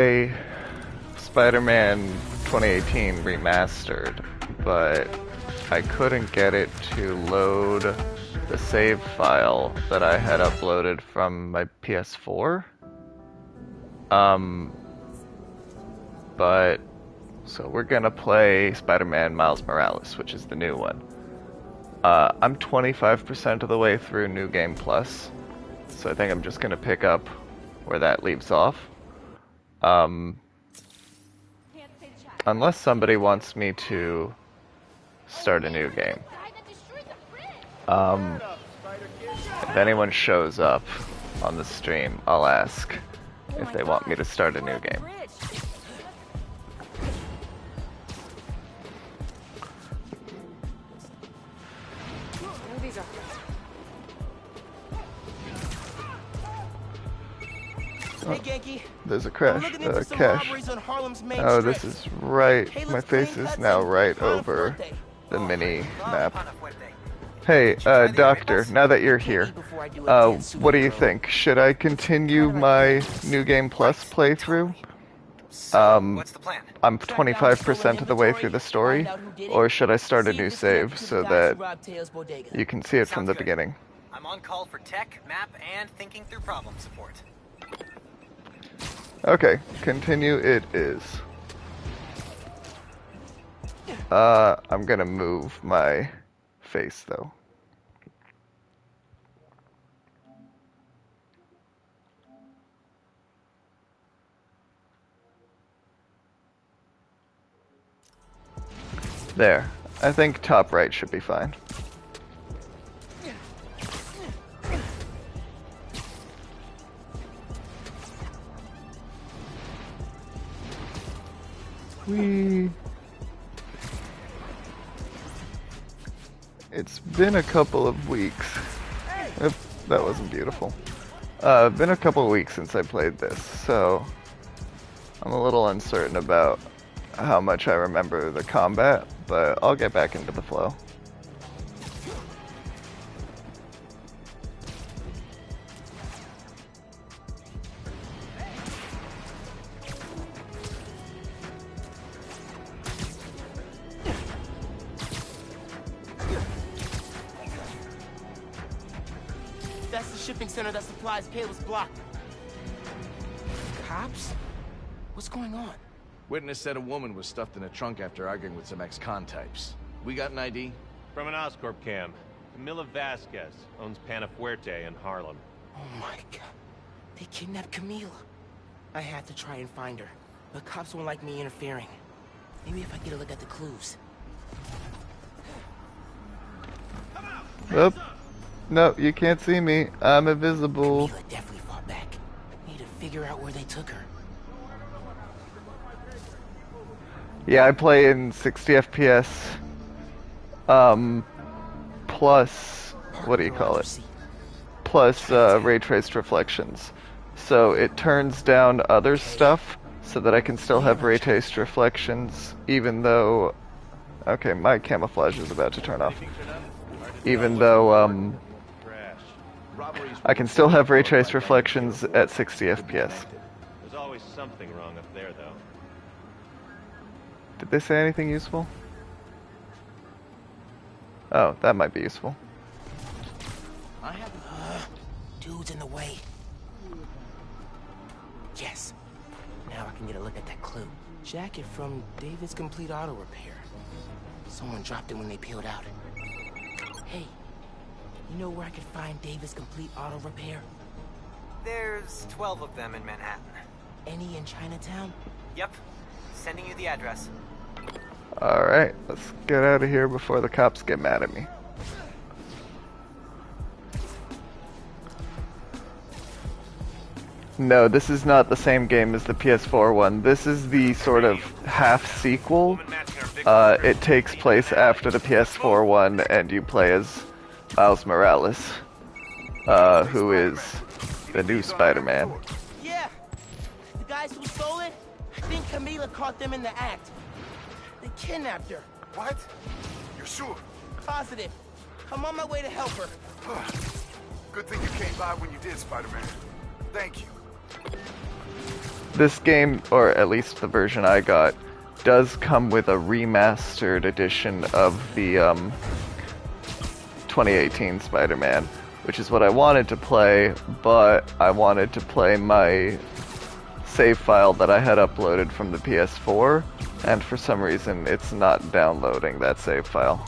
A Spider-Man 2018 remastered, but I couldn't get it to load the save file that I had uploaded from my PS4. But so we're gonna play Spider-Man Miles Morales, which is the new one. I'm 25% of the way through New Game Plus, so I think I'm just gonna pick up where that leaves off. Unless somebody wants me to start a new game. If anyone shows up on the stream, I'll ask if they want me to start a new game. Hey, there's a cache. Oh, this is right. My face is now right over the mini map. Hey, Doctor, now that you're here, what do you think? Should I continue my New Game Plus playthrough? What's the plan? I'm 25% of the way through the story, or should I start a new save so that you can see it from the beginning? I'm on call for tech, map, and thinking through problem support. Okay, continue it is. I'm gonna move my face though. There. I think top right should be fine. Whee! It's been a couple of weeks. Oop, that wasn't beautiful. Been a couple of weeks since I played this, so I'm a little uncertain about how much I remember the combat, but I'll get back into the flow. That's the shipping center that supplies Caleb's block. Cops? What's going on? Witness said a woman was stuffed in a trunk after arguing with some ex-con types. We got an ID? From an Oscorp cam. Camila Vasquez owns Panafuerte in Harlem. Oh my god. They kidnapped Camila. I had to try and find her, but cops won't like me interfering. Maybe if I get a look at the clues. Oop. No, you can't see me. I'm invisible. Camila definitely fought back. Need to figure out where they took her. Yeah, I play in 60 FPS. Plus, what do you call it? Plus, ray traced reflections. So it turns down other stuff so that I can still have ray traced reflections, even though... Okay, my camouflage is about to turn off. Even though, I can still have ray traced reflections at 60 FPS. There's always something wrong up there, though. Did they say anything useful? Oh, that might be useful. I have dudes in the way. Yes. Now I can get a look at that clue. Jacket from David's Complete Auto Repair. Someone dropped it when they peeled out. Hey, you know where I could find David's Complete Auto Repair? There's 12 of them in Manhattan. Any in Chinatown? Yep. Sending you the address. Alright, let's get out of here before the cops get mad at me. No, this is not the same game as the PS4 one. This is the sort of half sequel. It takes place after the PS4 one, and you play as Miles Morales, who is the new Spider-Man. Yeah! The guys who stole it? I think Camila caught them in the act. They kidnapped her. What? You're sure? Positive. I'm on my way to help her. Good thing you came by when you did, Spider-Man. Thank you. this game, or at least the version I got, does come with a remastered edition of the 2018 Spider-Man, which is what I wanted to play, but I wanted to play my save file that I had uploaded from the PS4, and for some reason it's not downloading that save file.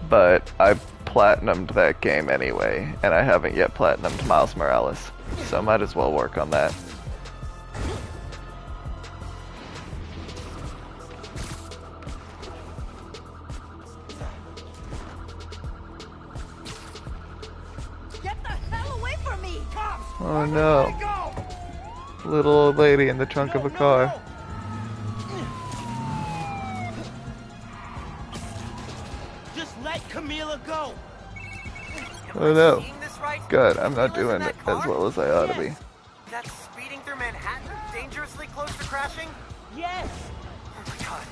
But I platinumed that game anyway, and I haven't yet platinumed Miles Morales, so might as well work on that. Get the hell away from me! Cops! Oh no. Little old lady in the trunk of a car. Just let Camila go. Oh no. Seeing this right? Good, I'm not You live doing in it that as car? well as I ought to be. That's speeding through Manhattan, dangerously close to crashing? Yes. Oh my god.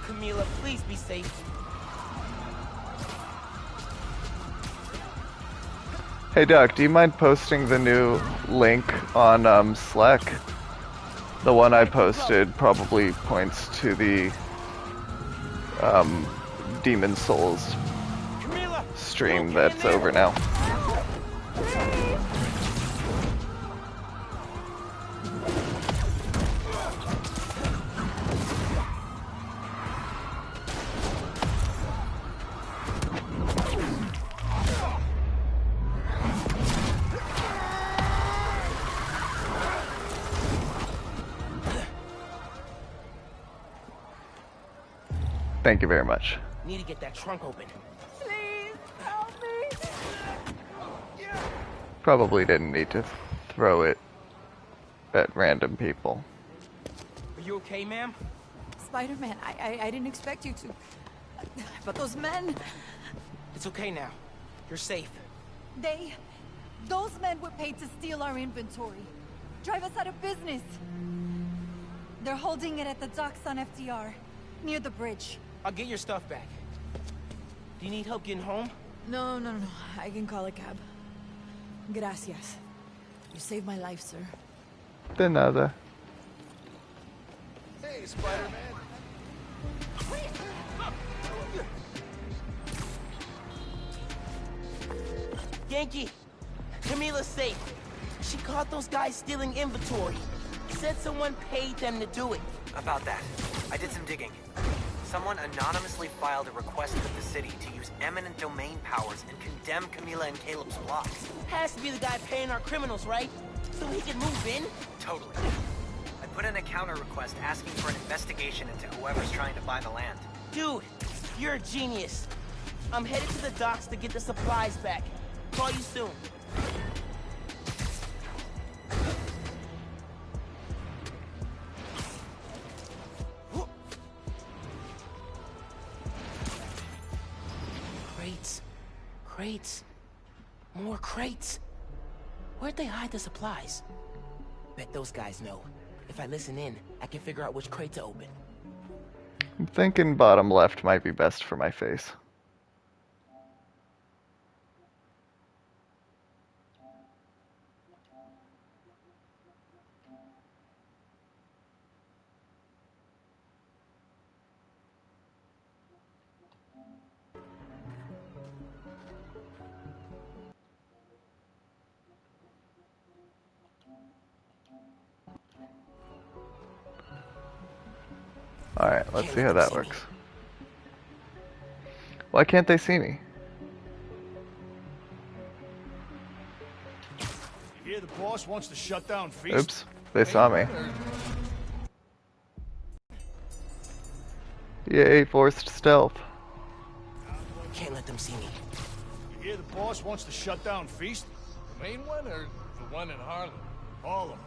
Camila, please be safe. Hey Doc, do you mind posting the new link on Slack? The one I posted probably points to the Demon Souls Camila, stream okay that's in there? over now. Thank you very much. Need to get that trunk open. Please, help me! Probably didn't need to throw it at random people. Are you okay, ma'am? Spider-Man, I didn't expect you to. But those men, It's okay now. You're safe. those men were paid to steal our inventory. Drive us out of business. They're holding it at the docks on FDR, near the bridge. I'll get your stuff back. Do you need help getting home? No. I can call a cab. Gracias. You saved my life, sir. De nada. Hey, Spider-Man. Yankee, Camila's safe. She caught those guys stealing inventory. Said someone paid them to do it. About that, I did some digging. Someone anonymously filed a request with the city to use eminent domain powers and condemn Camila and Caleb's blocks. Has to be the guy paying our criminals, right? So he can move in? Totally. I put in a counter request asking for an investigation into whoever's trying to buy the land. Dude, you're a genius. I'm headed to the docks to get the supplies back. Call you soon. Crates. More crates. Where'd they hide the supplies? Bet those guys know. If I listen in, I can figure out which crate to open. I'm thinking bottom left might be best for my face. Alright, let's see how that works. Why can't they see me? You hear the boss wants to shut down Feast? Oops, they saw me. Yay, forced stealth. Can't let them see me. You hear the boss wants to shut down Feast? The main one or the one in Harlem? All of them.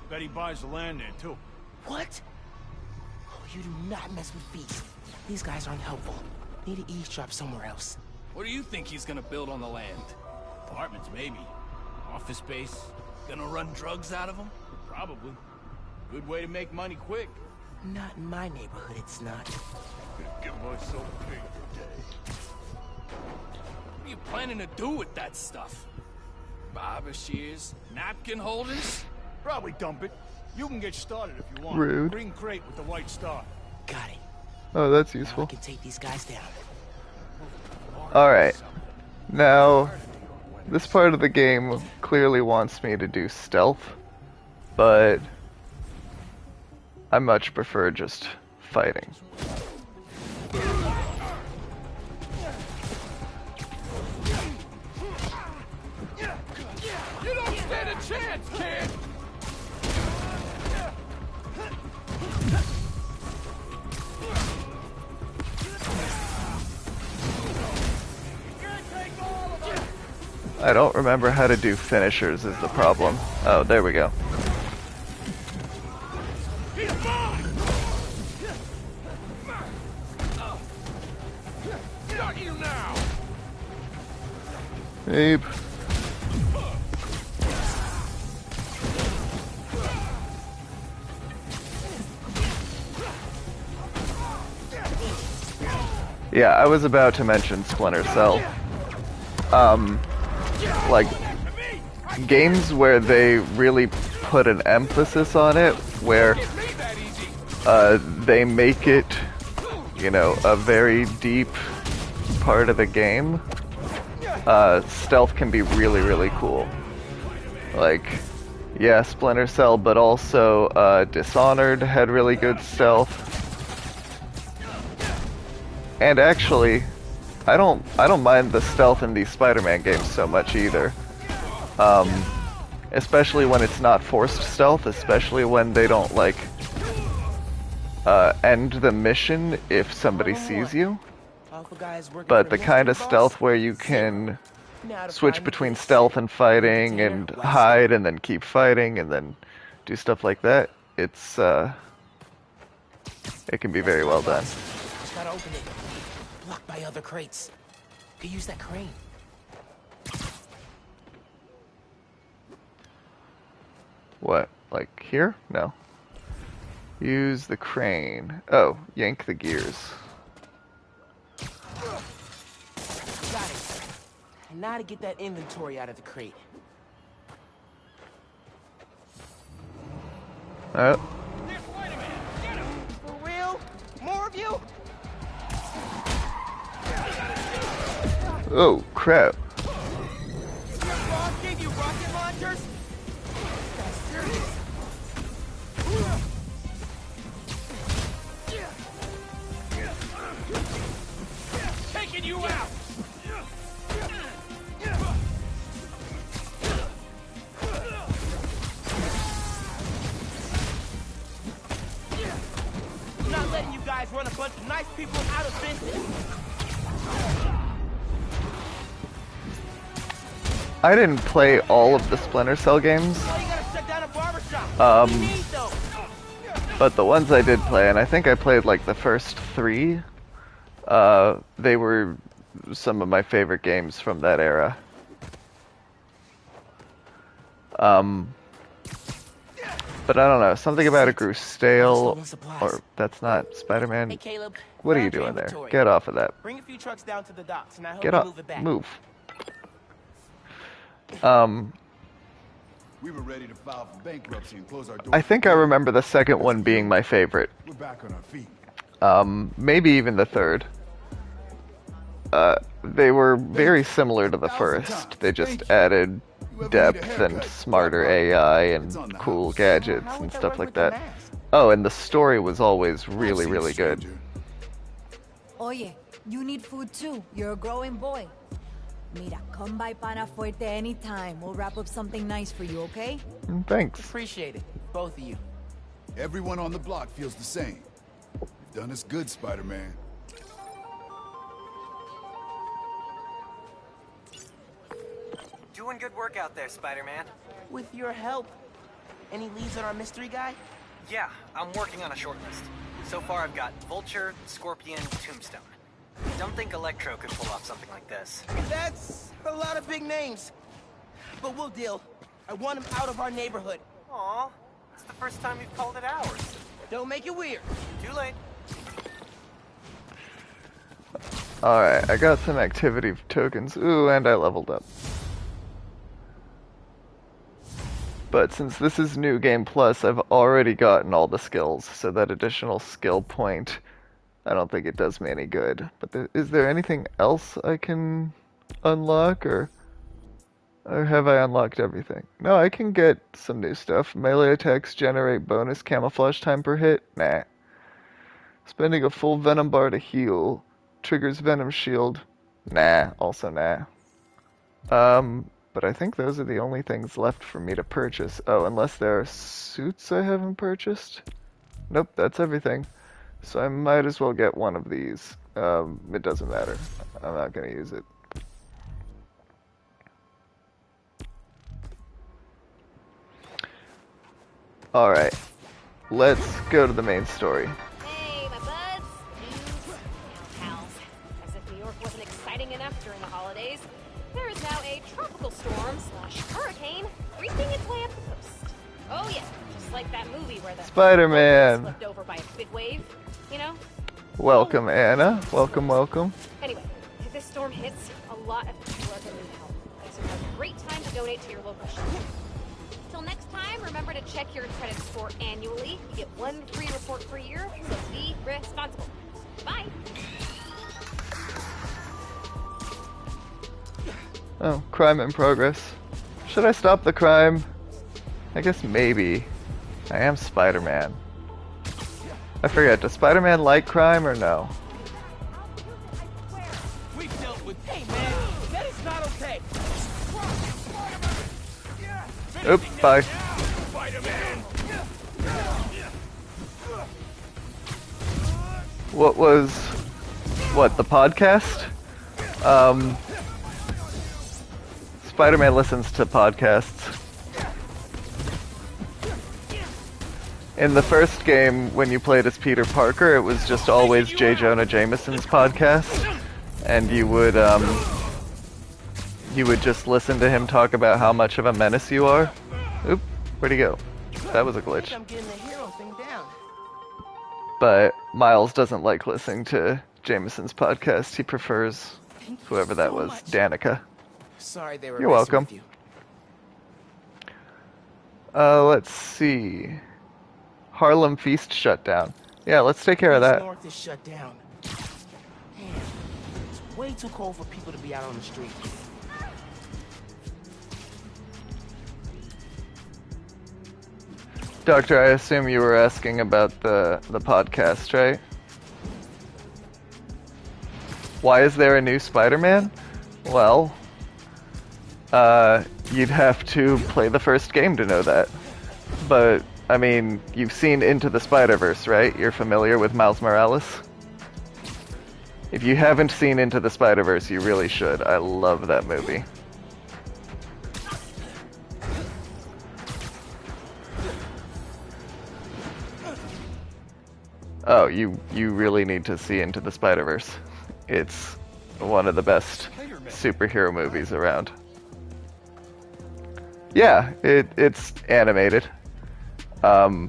Bet he buys the land there, too. What? Oh, you do not mess with Feast. These guys aren't helpful. Need to eavesdrop somewhere else. What do you think he's gonna build on the land? Apartments, maybe. Office space. Gonna run drugs out of them? Probably. Good way to make money quick. Not in my neighborhood, it's not. Give myself paper day. What are you planning to do with that stuff? Barber shears? Napkin holders? Probably dump it. You can get started if you want. Rude. Green crate with the white star. Got it. Oh, that's Now I useful. can take these guys down. Alright. Now, this part of the game clearly wants me to do stealth, but I much prefer just fighting. You don't stand a chance, kid! I don't remember how to do finishers is the problem. Oh, there we go. Got you now! Abe. Yeah, I was about to mention Splinter Cell. Like, games where they really put an emphasis on it, where they make it, you know, a very deep part of the game. Stealth can be really, really cool. Like, yeah, Splinter Cell, but also Dishonored had really good stealth. And actually, I don't mind the stealth in these Spider-Man games so much either. Especially when it's not forced stealth, especially when they don't like end the mission if somebody sees you. But the kind of stealth where you can switch between stealth and fighting and hide and then keep fighting and then do stuff like that, it can be very well done. Gotta open it. Blocked by other crates. Could use that crane. What? Like here? No. Use the crane. Oh, yank the gears. Got it. And now to get that inventory out of the crate. Oh. For real? More of you? Oh, crap. Your boss gave you rocket launchers? That's serious. Taking you out! I'm not letting you guys run a bunch of nice people out of business. I didn't play all of the Splinter Cell games. Well, you gotta shut down a barbershop. We need those. But the ones I did play, and I think I played like the first 3, they were some of my favorite games from that era. But I don't know, something about it grew stale, or that's not Spider-Man. Hey, Caleb. What are you Found your doing there? inventory. Get off of that. Bring a few trucks down to the docks, and I hope Get you up. move it back. Move. We were ready to file for bankruptcy and close our doors. I think I remember the second one being my favorite. We're back on our feet. Maybe even the third. They were very similar to the first. They just added depth and smarter AI and cool gadgets and stuff like that. Oh, and the story was always really, really good. Oye, you need food too. You're a growing boy. Mira, come by Pana Fuerte anytime. We'll wrap up something nice for you, okay? Thanks. Appreciate it, both of you. Everyone on the block feels the same. You've done us good, Spider-Man. Doing good work out there, Spider-Man. With your help. Any leads on our mystery guy? Yeah, I'm working on a short list. So far I've got Vulture, Scorpion, Tombstone. Don't think Electro could pull off something like this. That's a lot of big names. But we'll deal. I want him out of our neighborhood. Aw, it's the first time you've called it ours. Don't make it weird. Too late. Alright, I got some activity tokens. Ooh, and I leveled up. But since this is New Game Plus, I've already gotten all the skills, so that additional skill point, I don't think it does me any good. But is there anything else I can unlock, or have I unlocked everything? No, I can get some new stuff. Melee attacks generate bonus camouflage time per hit? Nah. Spending a full venom bar to heal. Triggers venom shield. Nah, also nah. But I think those are the only things left for me to purchase. Oh, unless there are suits I haven't purchased? Nope, that's everything. So I might as well get one of these. It doesn't matter. I'm not gonna use it. Alright. Let's go to the main story. Hey, my buds, dudes, pals. As if New York wasn't exciting enough during the holidays, there is now a tropical storm / hurricane creeping its way up the coast. Oh yeah, just like that movie where the Spider-Man swept over by a big wave, you know? Welcome, Anna. Welcome, welcome. Anyway, if this storm hits, a lot of people are gonna need help. So it's a great time to donate to your local shelter. Till next time, remember to check your credit score annually. You get 1 free report per year, so be responsible. Bye. Oh, crime in progress. Should I stop the crime? I guess maybe. I am Spider-Man. I forget, does Spider-Man like crime or no? We've dealt with... Hey, man, that is not okay. Oop, bye. What, the podcast? Spider-Man listens to podcasts. In the first game, when you played as Peter Parker, it was just always J. Jonah Jameson's podcast, and you would just listen to him talk about how much of a menace you are. Oop, where'd he go? That was a glitch. I'm getting the hero thing down. But Miles doesn't like listening to Jameson's podcast. He prefers whoever that was, Danica. Sorry they were You're messing welcome. with you. Let's see. Harlem Feast shut down. Yeah, let's take care of that. North is shut down. Man, it's way too cold for people to be out on the street. Doctor, I assume you were asking about the podcast, right? Why is there a new Spider-Man? Well, you'd have to play the first game to know that. But, I mean, you've seen Into the Spider-Verse, right? You're familiar with Miles Morales? If you haven't seen Into the Spider-Verse, you really should. I love that movie. Oh, you really need to see Into the Spider-Verse. It's one of the best superhero movies around. Yeah, it's animated. What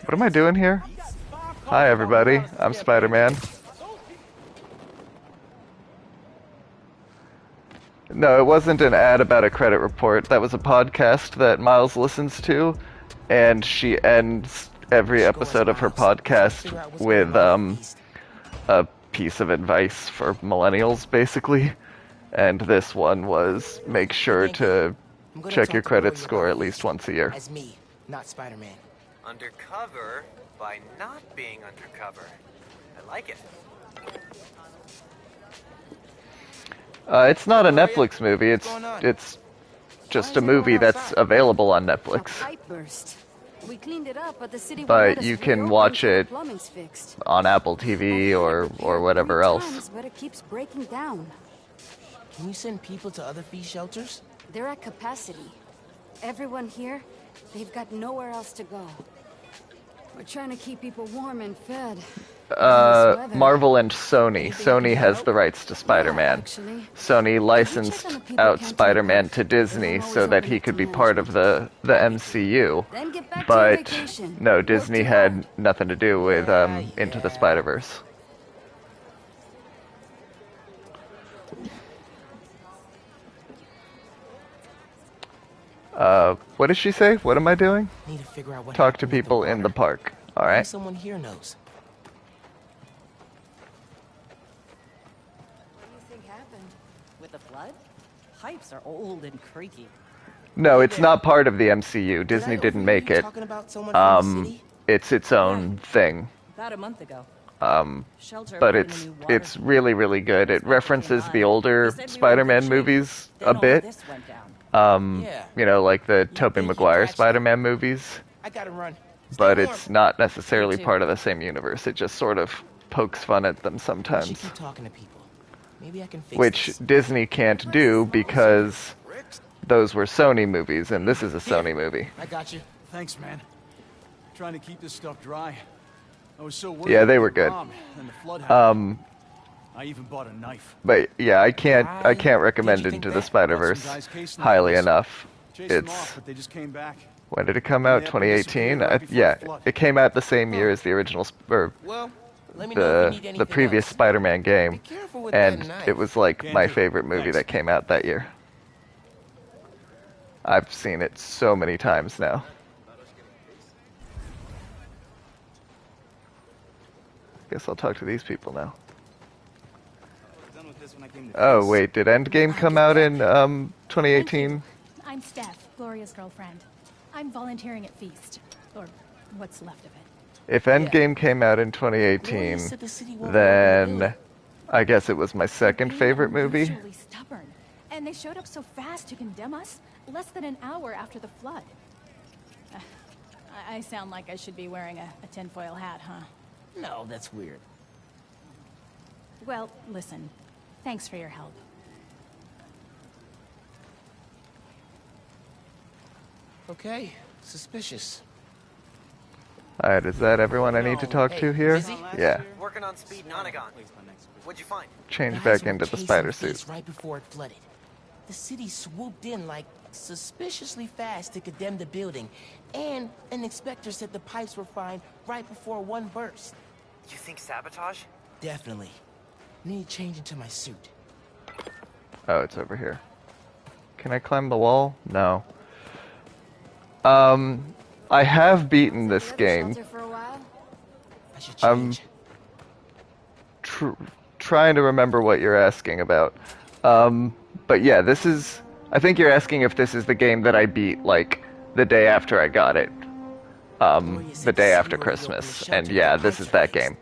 am I doing here? Hi everybody, I'm Spider-Man. No, it wasn't an ad about a credit report. That was a podcast that Miles listens to, and she ends every episode of her podcast with a piece of advice for millennials, basically. And this one was, make sure to check your credit score at least once a year. As me, not Spider-Man. Undercover by not being undercover. I like it. It's not a Netflix movie, it's just a movie that's available on Netflix. We cleaned it up, but the city But you can watch it on Apple TV or whatever else. But it keeps breaking down. Can you send people to other fee shelters? They're at capacity. Everyone here, they've got nowhere else to go. We're trying to keep people warm and fed. Marvel and Sony. Sony has the rights to Spider-Man. Sony licensed out Spider-Man to Disney so that he could be part of the MCU. But no, Disney had nothing to do with Into the Spider-Verse. What did she say? What am I doing? Need to figure out what Talk to happened with people the in the water. park. Maybe Alright. someone here knows. What do you think happened? With the flood? Pipes are old and creaky. No, it's not part of the MCU. Disney didn't make it. Talking about someone from the city? It's its own thing. About a month ago. Shelter But put in a it's new water it's really, really good. It references the older They said we were Spider-Man in good shape. movies Then a all bit. this went down. Yeah. You know, like the Tobey think you Maguire catch Spider-Man movies. I gotta run. But Stay warm. it's not necessarily Me too. part of the same universe. It just sort of pokes fun at them I should sometimes. keep talking to people. Maybe I can fix Which this. Disney can't do because those were Sony movies, and this is a Sony movie. I got you. Thanks, man. Trying to keep this stuff dry. I was so worried. Yeah, they about were the good. bomb and the flood happened. I even bought a knife. But yeah, I can't recommend Did you Into think the that? Spider-Verse Got some guys casing the highly place. enough. Chased them It's off, but they just came back. when did it come out? Yeah, 2018. right before Yeah, the flood. it came out the same year as the original, or Well, let me know if you need the anything previous else. Spider-Man game, Be careful with that and knife. it was like Can my do. favorite movie Thanks. that came out that year. I've seen it so many times now. Guess I'll talk to these people now. Oh wait, did Endgame come out in 2018? I'm Steph, Gloria's girlfriend. I'm volunteering at Feast, or what's left of it. If Endgame came out in 2018, then I guess it was my second favorite movie. Unusually stubborn, and they showed up so fast to condemn us less than an hour after the flood. I sound like I should be wearing a tinfoil hat, huh? No, that's weird. Well, listen. Thanks for your help. Okay, suspicious. Alright, is that everyone I need to talk to here? busy? Yeah. Working on Speed Nonagon. What'd you find? Change Guys back were into the casing spider Feast suit. right before it flooded. The city swooped in like suspiciously fast to condemn the building, and an inspector said the pipes were fine right before one burst. You think sabotage? Definitely. Need to change into my suit. Oh, it's over here. Can I climb the wall? No. I have beaten this game. Shelter for a while? I should I'm change. trying to remember what you're asking about. But yeah, this is... I think you're asking if this is the game that I beat, like, the day after I got it. The day after Christmas. And yeah, this is that game.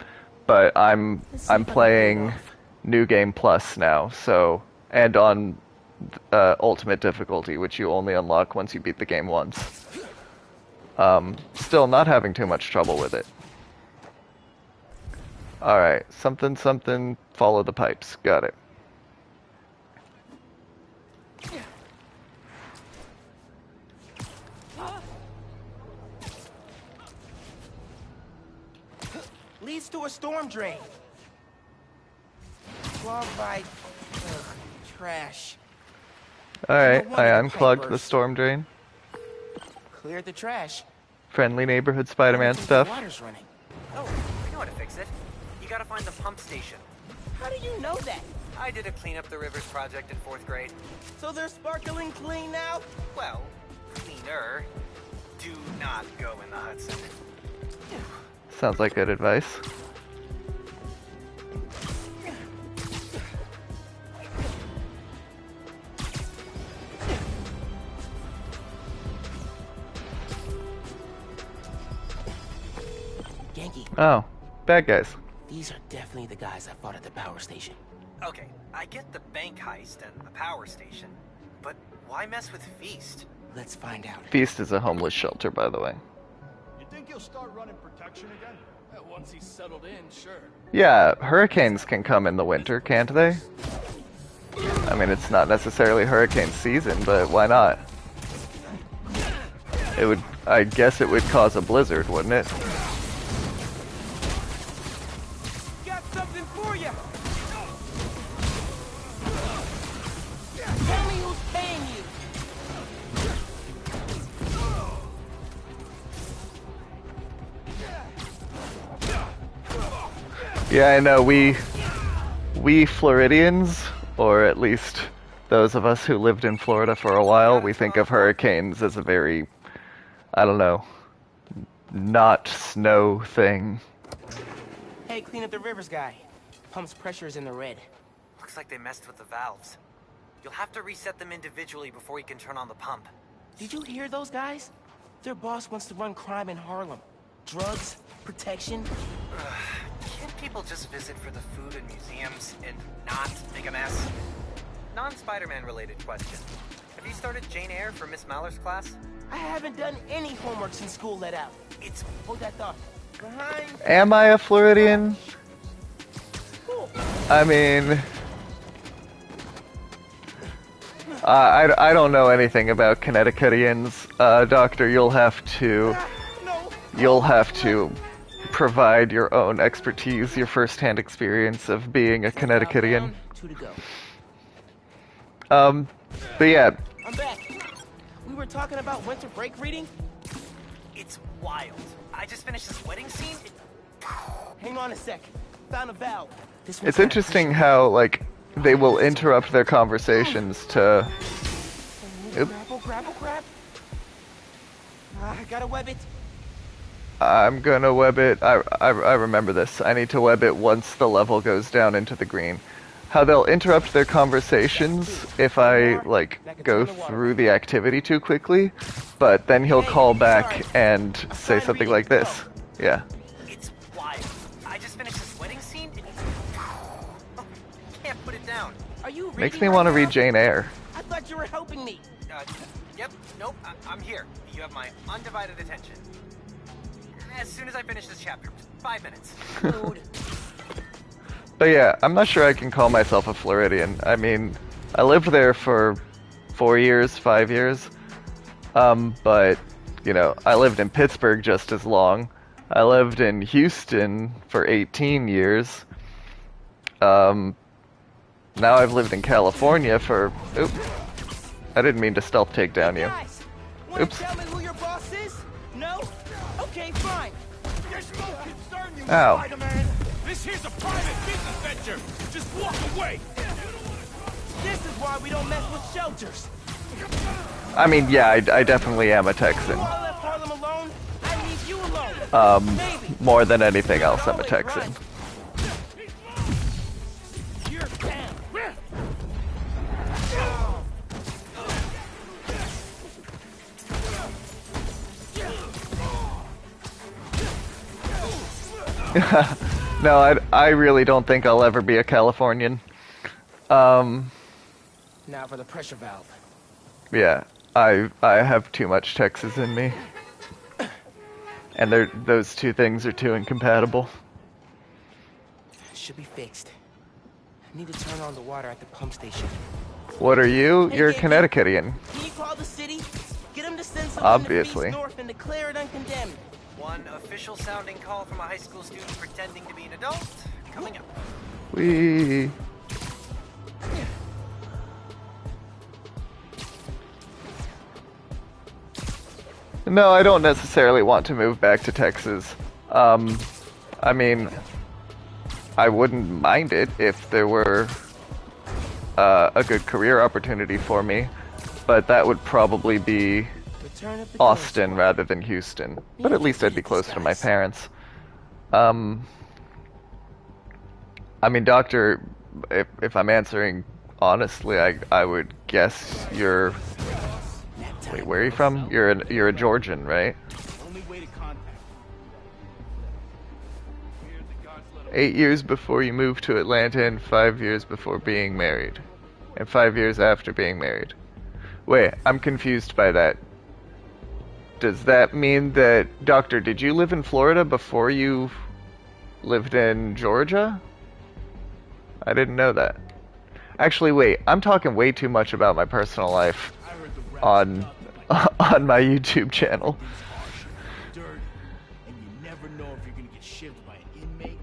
But I'm playing New Game Plus now, so... And on Ultimate difficulty, which you only unlock once you beat the game once. Still not having too much trouble with it. Alright, something, something, follow the pipes. Got it. Leads to a storm drain. Clogged by trash. Alright, No wonder I the unclogged pipe the burst. storm drain. Cleared the trash. Friendly neighborhood Spider-Man The stuff. water's running. Oh, I know how to fix it. You gotta find the pump station. How do you know that? I did a clean up the rivers project in 4th grade. So they're sparkling clean now? Well, cleaner. Do not go in the Hudson. Sounds like good advice. Genki, Oh, bad guys. these are definitely the guys I fought at the power station. Okay, I get the bank heist and the power station, but why mess with Feast? Let's find out. Feast is a homeless shelter, by the way. You think he'll start running protection again? Once he's settled in, sure. Yeah, hurricanes can come in the winter, can't they? I mean, it's not necessarily hurricane season, but why not? It would, I guess it would cause a blizzard, wouldn't it? Got something for you! Tell me who's paying you! Yeah, I know, we Floridians or at least those of us who lived in Florida for a while, we think of hurricanes as a very, I don't know, not snow thing. Hey, clean up the rivers guy. Pump's pressure is in the red. Looks like they messed with the valves. You'll have to reset them individually before you can turn on the pump. Did you hear those guys? Their boss wants to run crime in Harlem. Drugs, protection. Can't people just visit for the food and museums and not make a mess? Non-Spider-Man related question. Have you started Jane Eyre for Miss Maller's class? I haven't done any homework since school let out. It's... Hold that thought. Behind... Am I a Floridian? I mean... I don't know anything about Connecticutians. Doctor, you'll have to provide your own expertise, your first-hand experience of being a Connecticutian. But yeah. I'm back. We were talking about winter break reading? It's wild. I just finished this wedding scene. Hang on a sec. Found a valve. It's interesting how, like, they will interrupt their conversations to... Grab. I gotta web it. I'm gonna web it. I remember this. I need to web it once the level goes down into the green. How they'll interrupt their conversations if I, like, go through the activity too quickly, but then he'll call back and say something like this. Yeah. It's wild. I just finished this wedding scene. Can't put it down. Are you reading? Makes me want to read Jane Eyre. I thought you were helping me. Yep. Nope. I'm here. You have my undivided attention. As soon as I finish this chapter. 5 minutes. But yeah, I'm not sure I can call myself a Floridian. I mean, I lived there for 4 years, 5 years. But, you know, I lived in Pittsburgh just as long. I lived in Houston for 18 years. Now I've lived in California for... Oops. I didn't mean to stealth take down you. Oops. Tell me who your boss is? No? Okay, fine. Ow. Spider-Man. This here's a private business venture. Just walk away. This is why we don't mess with shelters. I mean, yeah, I definitely am a Texan. I left Harlem alone. I leave you alone. More than anything else, I'm a Texan. No, I really don't think I'll ever be a Californian. Now for the pressure valve. Yeah, I have too much Texas in me. And those two things are too incompatible. Should be fixed. I need to turn on the water at the pump station. What are you? You're a Connecticutian. Can you call the city? Get them to send someone Obviously. to north and declare it uncondemned. One official sounding call from a high school student pretending to be an adult coming up. Wee. No, I don't necessarily want to move back to Texas. I mean, I wouldn't mind it if there were a good career opportunity for me, but that would probably be Austin rather than Houston. But at least I'd be closer to my parents. I mean, Doctor, if I'm answering honestly, I would guess you're... Wait, where are you from? You're a Georgian, right? 8 years before you moved to Atlanta and 5 years before being married. And 5 years after being married. Wait, I'm confused by that. Does that mean that... Doctor, did you live in Florida before you lived in Georgia? I didn't know that. Actually, wait, I'm talking way too much about my personal life on my YouTube channel. And you never know if you're gonna get shivved by an inmate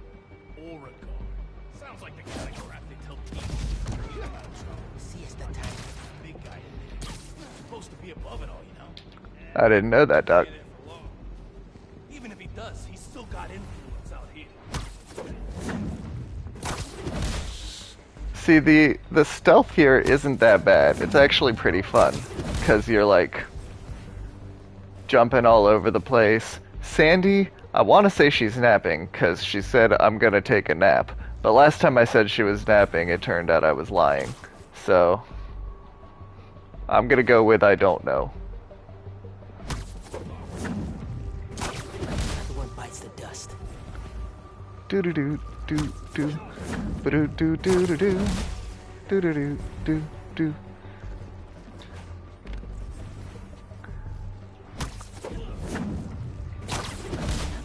or a guard. Sounds like the kind of crap they tell teens. See, it's that time. Big guy in there. Supposed to be above it all, you know. I didn't know that, Doc. Even if he does, he's still got influence out here. See, the stealth here isn't that bad. It's actually pretty fun, because you're, like, jumping all over the place. Sandy, I want to say she's napping, because she said, I'm going to take a nap. But last time I said she was napping, it turned out I was lying. So, I'm going to go with I don't know. Another one bites the dust. Do-do-do-do-do. Ba-do-do-do-do-do. Do-do-do-do-do.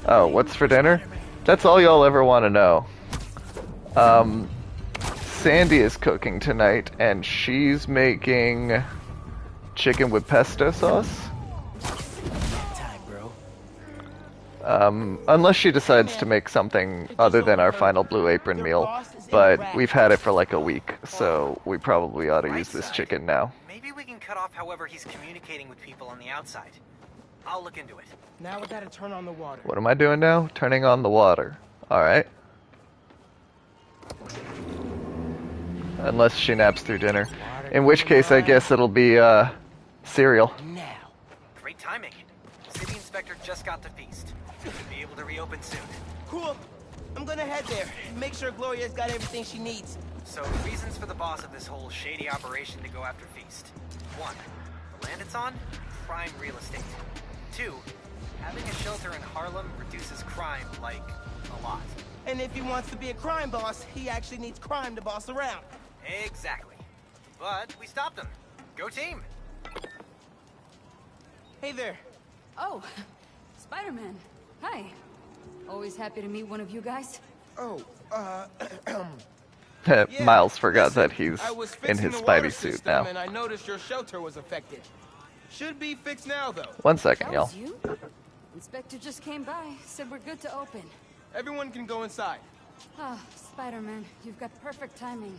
Oh, what's for dinner? That's all y'all ever want to know. Sandy is cooking tonight, and she's making chicken with pesto sauce. Unless she decides to make something other than our final Blue Apron meal, but we've had it for like a week, so we probably ought to use this chicken now. Maybe we can cut off however he's communicating with people on the outside. I'll look into it. Now we gotta turn on the water. What am I doing now? Turning on the water. Alright. Unless she naps through dinner. In which case, I guess it'll be, cereal. Now. Great timing. City Inspector just got to Feast. Should be able to reopen soon. Cool. I'm gonna head there. Make sure Gloria's got everything she needs. So, reasons for the boss of this whole shady operation to go after Feast. 1. The land it's on? Prime real estate. 2. Having a shelter in Harlem reduces crime, like, a lot. And if he wants to be a crime boss, he actually needs crime to boss around. Exactly. But we stopped him. Go team! Hey there. Oh, Spider-Man. Hi. Always happy to meet one of you guys. Oh, Miles forgot that he's I was in fixing his the water Spidey suit system, now. And I noticed your shelter was affected. Should be fixed now, though. 1 second, That y'all. was you? Inspector just came by, said we're good to open. Everyone can go inside. Ah, Spider-Man, you've got perfect timing.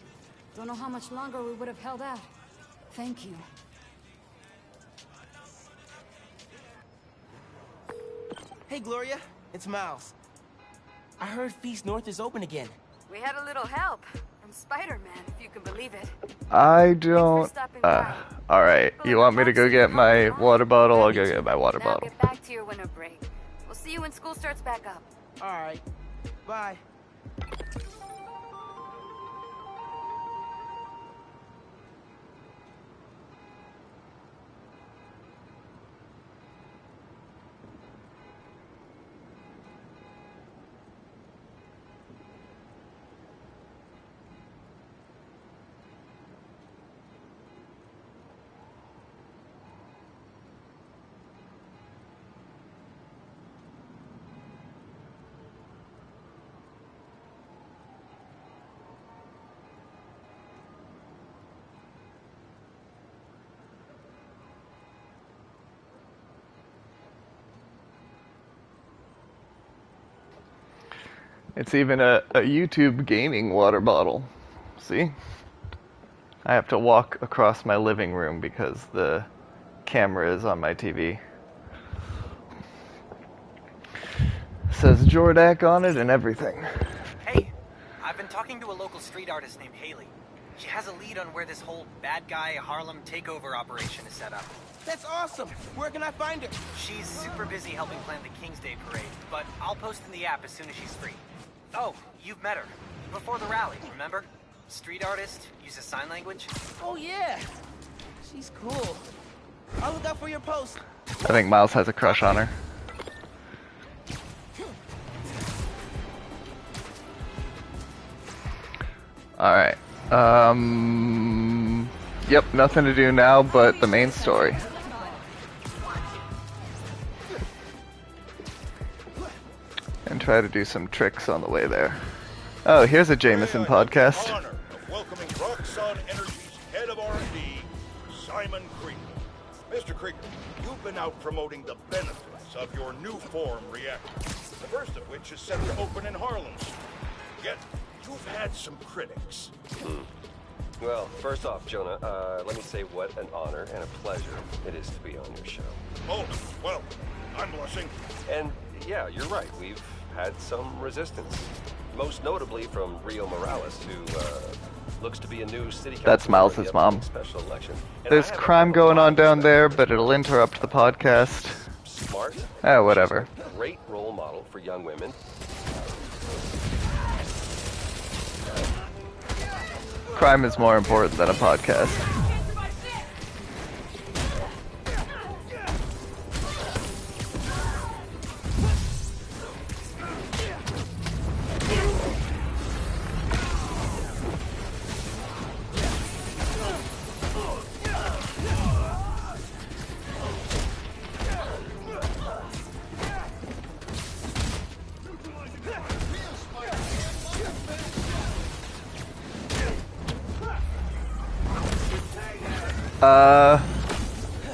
Don't know how much longer we would have held out. Thank you. Hey, Gloria. It's Miles. I heard Feast North is open again. We had a little help from Spider-Man, if you can believe it. I don't... Alright, you want me to go get my water bottle? I'll go get my water Now bottle. get back to your winter break. We'll see you when school starts back up. All right. Bye. It's even a YouTube gaming water bottle. See? I have to walk across my living room because the camera is on my TV. Says Jordak on it and everything. Hey, I've been talking to a local street artist named Haley. She has a lead on where this whole bad guy Harlem takeover operation is set up. That's awesome. Where can I find her? She's super busy helping plan the King's Day parade, but I'll post in the app as soon as she's free. Oh, you've met her. Before the rally, remember? Street artist, uses sign language. Oh, yeah. She's cool. I'll look out for your post. I think Miles has a crush on her. Alright. Yep, nothing to do now but the main story. And try to do some tricks on the way there. Oh, here's a Jameson podcast. Honor of welcoming Roxxon Energy's head of R&D, Simon Krieger. Mr. Krieger, you've been out promoting the benefits of your new form reactor, the first of which is set to open in Harlem. Yet, you've had some critics. Well, first off, Jonah, let me say what an honor and a pleasure it is to be on your show. Oh, well, I'm blushing. And yeah, you're right. We've had some resistance. Most notably from Rio Morales, who, Looks to be a new city council That's Miles' for the mom. upcoming special election. And There's I have a crime couple going on of down there, special but it'll interrupt the podcast. Smart. Oh, whatever. She's a great role model for young women. Crime is more important than a podcast.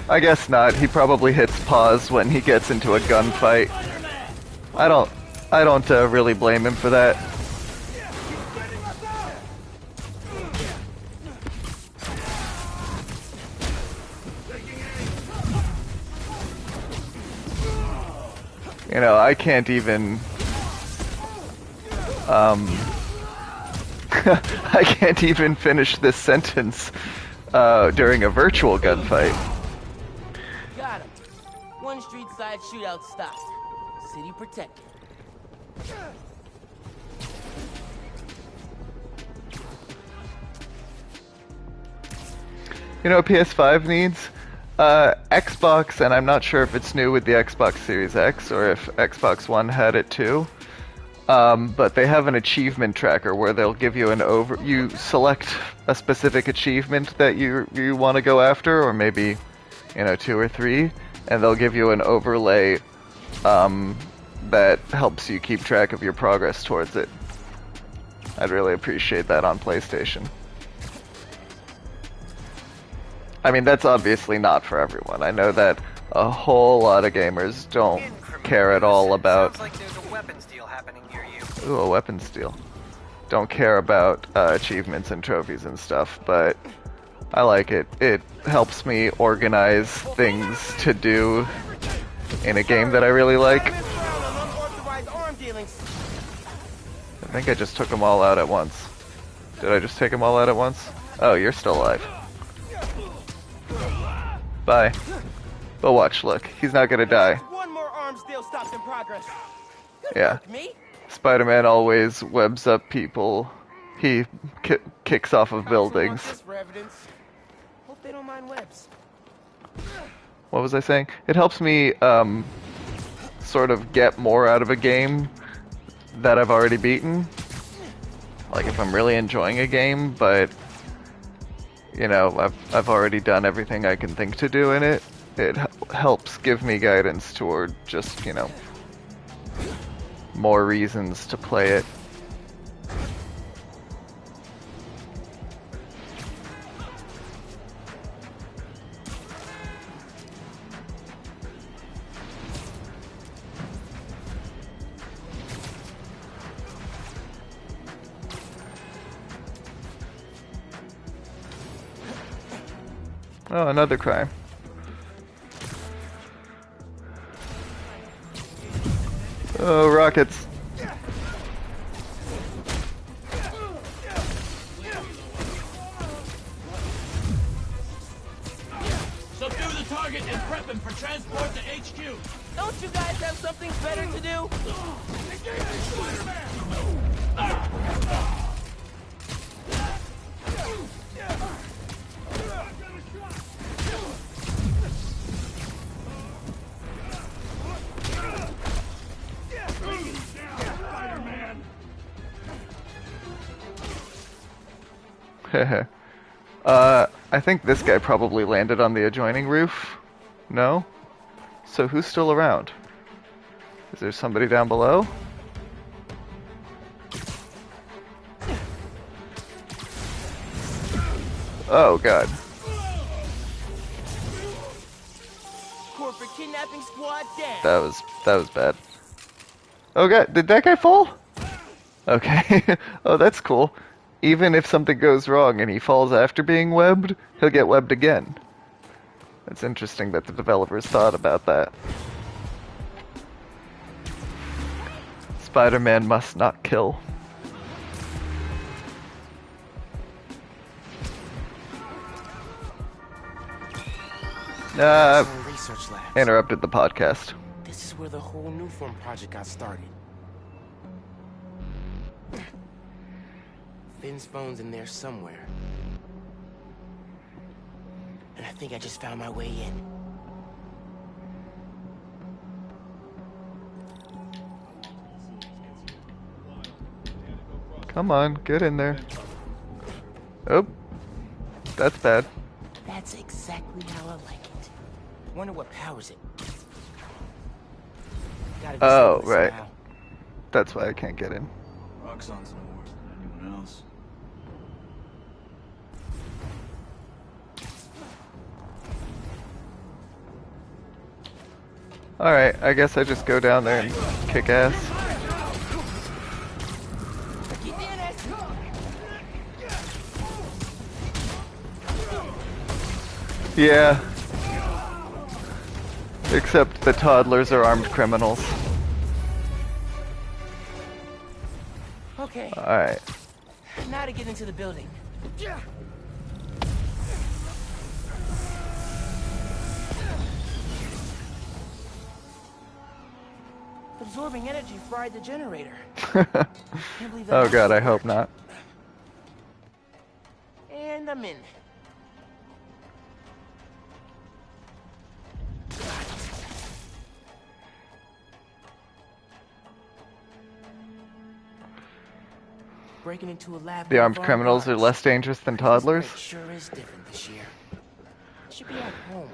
I guess not. He probably hits pause when he gets into a gunfight. I don't really blame him for that. You know, I can't even I can't even finish this sentence during a virtual gunfight. Got him. One street side shootout stopped. City protected. You know what PS5 needs? Xbox, and I'm not sure if it's new with the Xbox Series X or if Xbox One had it too. But they have an achievement tracker where they'll give you you select a specific achievement that you want to go after, or maybe, you know, 2 or 3, and they'll give you an overlay that helps you keep track of your progress towards it. I'd really appreciate that on PlayStation. I mean, that's obviously not for everyone. I know that a whole lot of gamers don't care at all about... Sounds like there's a weapons deal happening near you. Ooh, a weapons deal. Don't care about achievements and trophies and stuff, but I like it. It helps me organize things to do in a game that I really like. I think I just took them all out at once. Did I just take them all out at once? Oh, you're still alive. Bye. But watch, look. He's not gonna die. One more arms deal stops in progress. Yeah. Spider-Man always webs up people. He kicks off of buildings. Hope they don't mind webs. What was I saying? It helps me sort of get more out of a game that I've already beaten. Like if I'm really enjoying a game, but you know, I've already done everything I can think to do in it. It helps give me guidance toward just, you know, more reasons to play it. Oh, another crime. Oh, rockets. Subdue the target and prep him for transport to HQ. Don't you guys have something better to do? I think this guy probably landed on the adjoining roof. No? So who's still around? Is there somebody down below? Oh god. Corporate kidnapping squad down. That was bad. Oh god, did that guy fall? Okay. Oh, that's cool. Even if something goes wrong and he falls after being webbed, he'll get webbed again. It's interesting that the developers thought about that. Spider-Man must not kill. Research labs. Interrupted the podcast. This is where the whole Nuform project got started. Finn's phone's in there somewhere. And I think I just found my way in. Come on, get in there. Oh, that's bad. That's exactly how I like it. Wonder what powers it. Oh, right. That's why I can't get in. Roxxon's no worse than anyone else. Alright, I guess I just go down there and kick ass. Yeah. Except the toddlers are armed criminals. Okay. Alright. Now to get into the building. Absorbing energy fried the generator. Oh god, I hope not. And I'm in. Breaking into a lab. The armed criminals are less dangerous than toddlers? Sure is different this year. Should be at home.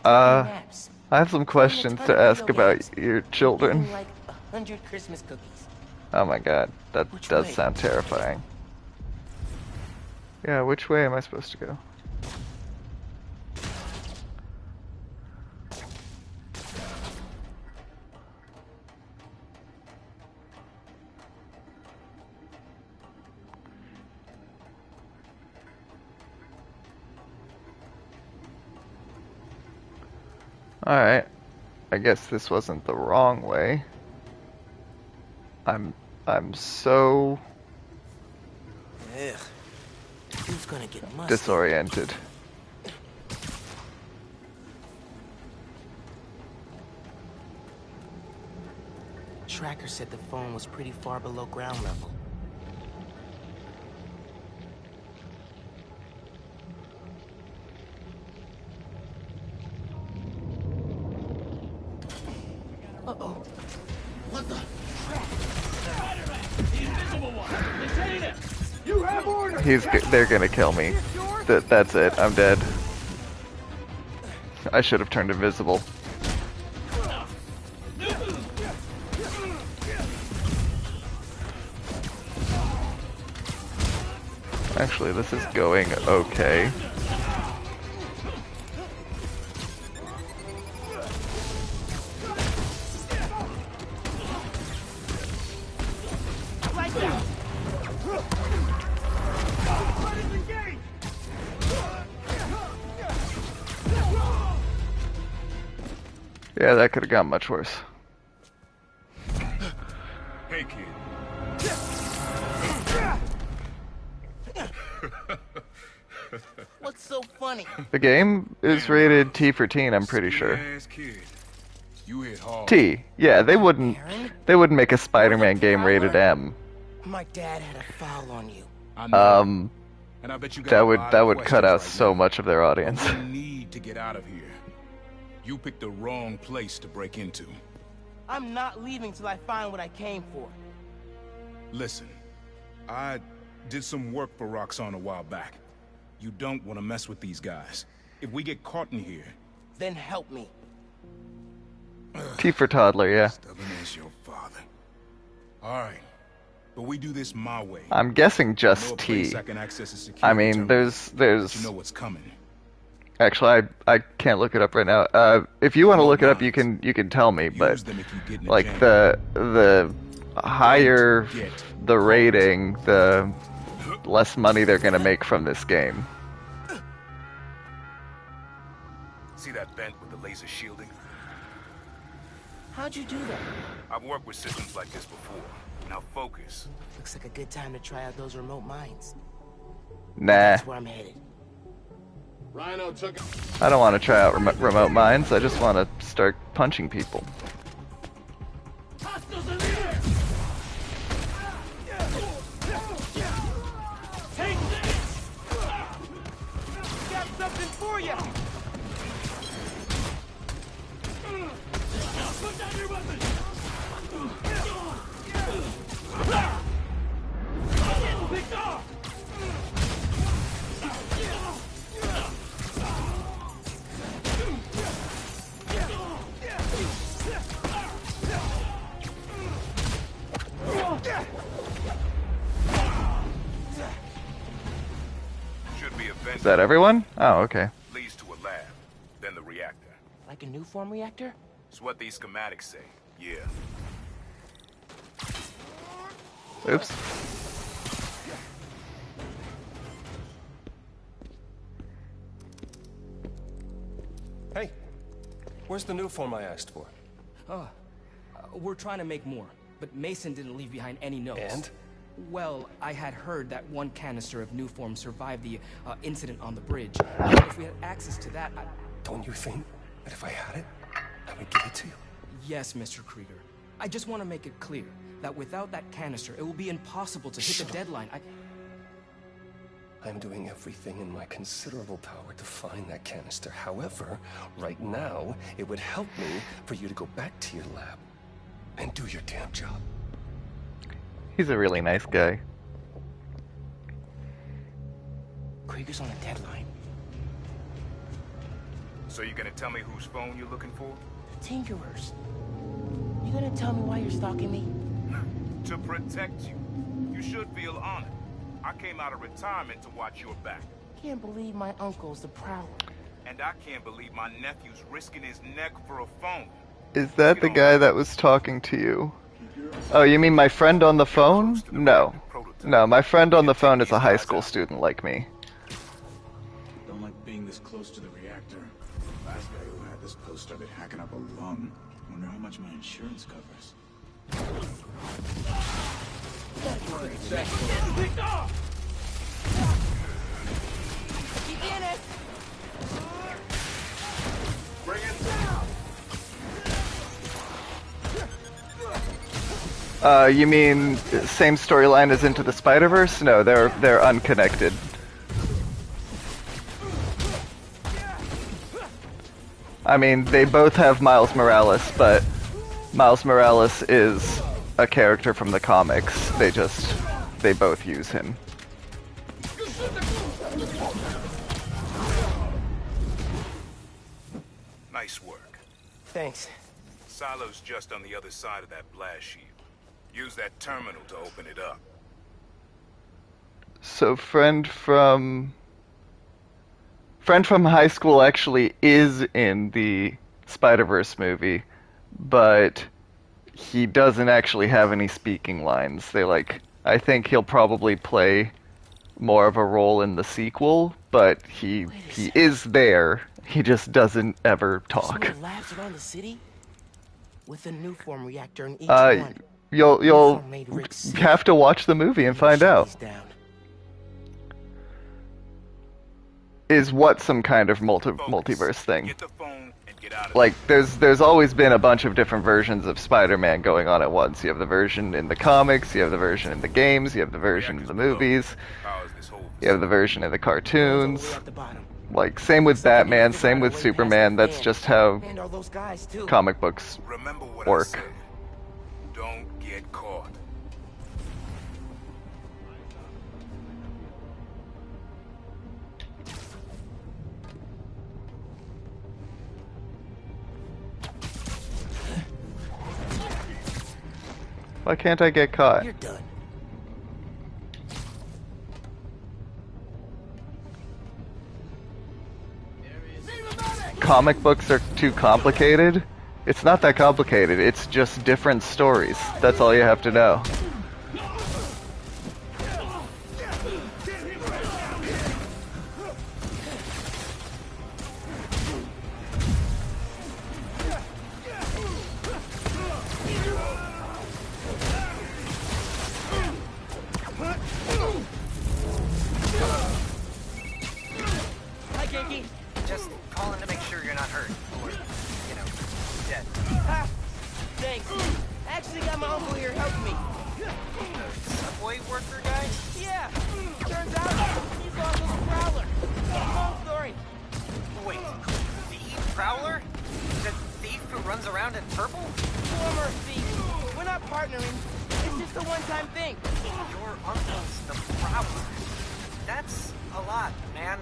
I have some questions to ask about your children. Like 100 Christmas cookies. Oh my god, that does sound terrifying. Yeah, which way am I supposed to go? Alright, I guess this wasn't the wrong way. I'm so Who's gonna get musty? disoriented. Tracker said the phone was pretty far below ground level. Uh-oh. What the? The invisible one! Detain him! You have orders! They're gonna kill me. That's it, I'm dead. I should have turned invisible. Actually, this is going okay. Yeah, that could have gone much worse. Hey, kid. What's so funny? The game is rated T for teen, I'm pretty sure. You hit hard. T. Yeah, they wouldn't make a Spider-Man game rated M. My dad had a foul on you. And I bet you got that would cut out so much of their audience. You need to get out of here. You picked the wrong place to break into. I'm not leaving till I find what I came for. Listen, I did some work for Roxxon a while back. You don't want to mess with these guys. If we get caught in here... Then help me. T for toddler, yeah. Stubborn as your father. Alright. But we do this my way. I'm guessing just T. I mean, there's... You know what's coming. Actually, I can't look it up right now. If you want to look it up, you can tell me. But like the higher the rating, the less money they're gonna make from this game. See that vent with the laser shielding? How'd you do that? I've worked with systems like this before. Now focus. Looks like a good time to try out those remote mines. Nah. That's where I'm headed. Rhino took it. I don't want to try out remote mines. I just want to start punching people. Hostiles in the air! Take this! Got something for you! Put down your weapon! Getting picked off! Should be a vent. Is that everyone? Oh, okay. Leads to a lab, then the reactor. Like a new form reactor? It's what these schematics say. Yeah. Oops. Hey, where's the new form I asked for? We're trying to make more, but Mason didn't leave behind any notes. And? Well, I had heard that one canister of new form survived the incident on the bridge. If we had access to that, Don't you think that if I had it, I would give it to you? Yes, Mr. Krieger. I just want to make it clear that without that canister, it will be impossible to hit the deadline. I'm doing everything in my considerable power to find that canister. However, right now, it would help me for you to go back to your lab and do your damn job. He's a really nice guy. Krieger's on a deadline. So you gonna tell me whose phone you're looking for? Tinkerers. You gonna tell me why you're stalking me? To protect you. You should feel honored. I came out of retirement to watch your back. Can't believe my uncle's the prowler. And I can't believe my nephew's risking his neck for a phone. Is that the guy that was talking to you? Oh, you mean my friend on the phone? No. No, my friend on the phone is a high school student like me. Don't like being this close to the reactor. Last guy who had this post started hacking up a lung. Wonder how much my insurance covers. Picked off! Keep in it! Bring it down! You mean same storyline as Into the Spider-Verse? No, they're unconnected. I mean, they both have Miles Morales, but Miles Morales is a character from the comics. They both use him. Nice work. Thanks. Silo's just on the other side of that blast shield. Use that terminal to open it up. So friend from high school actually is in the Spider-Verse movie, but he doesn't actually have any speaking lines. I think he'll probably play more of a role in the sequel, but he is there. He just doesn't ever talk. So labs around the city with a new form reactor in each one. You'll have to watch the movie and find out. Is what some kind of multiverse thing? Like, there's always been a bunch of different versions of Spider-Man going on at once. You have the version in the comics, you have the version in the games, you have the version in the movies, you have the version in the cartoons. Like, same with Batman, same with Superman. That's just how comic books work. Don't get caught. Why can't I get caught? You're done. Comic books are too complicated? It's not that complicated, it's just different stories. That's all you have to know. Hi, Genki. actually got my uncle here helping me. Subway worker guy? Yeah. Turns out he's lost little Prowler. Long story. Wait, the Prowler? The thief who runs around in purple? Former thief. We're not partnering. It's just a one-time thing. Your uncle's the Prowler. That's a lot, man.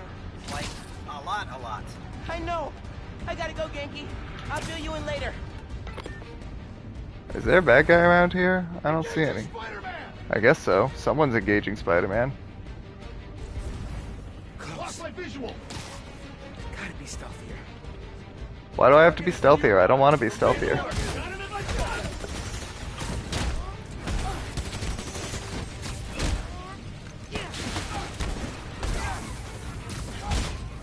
Like, a lot. I know. I gotta go, Genki. I'll fill you in later. Is there a bad guy around here? I don't see any. I guess so. Someone's engaging Spider-Man. Lost my visual. Gotta be stealthier. Why do I have to be stealthier? I don't want to be stealthier.